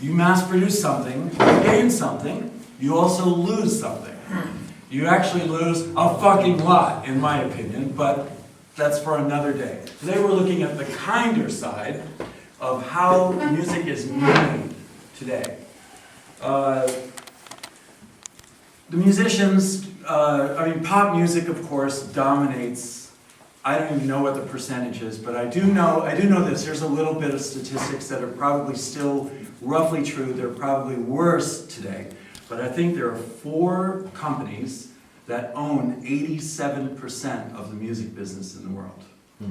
You mass produce something, you gain something, you also lose something. You actually lose a fucking lot, in my opinion, but that's for another day. Today we're looking at the kinder side of how music is made today. The musicians, pop music, of course, dominates. I don't even know what the percentage is, but I do know this. There's a little bit of statistics that are probably still roughly true. They're probably worse today. But I think there are 4 companies that own 87% of the music business in the world.